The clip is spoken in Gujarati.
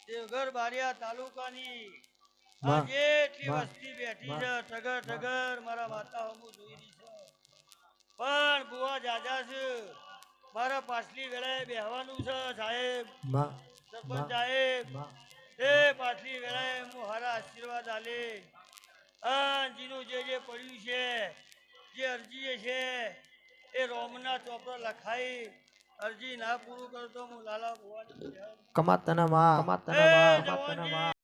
દેવઘર બારિયા તાલુકાની આજે એટલી વસ્તી બેઠી છે ટગર ટગર મારા માતા હમુ જોઈ રહી છે પણ બુવા જાજા છે મારા પાછલી વેળાએ બેહવાનું છે સાહેબ સરપંચ સાહેબ એ પાછલી વેળાએ હું હારા આશીર્વાદ આલે જીનું જે પડ્યું છે જે અરજી છે એ રોમના ચોપડા લખાઈ અરજી ના પૂરું કરતો હું લાલા ભુવાની કમાતના માં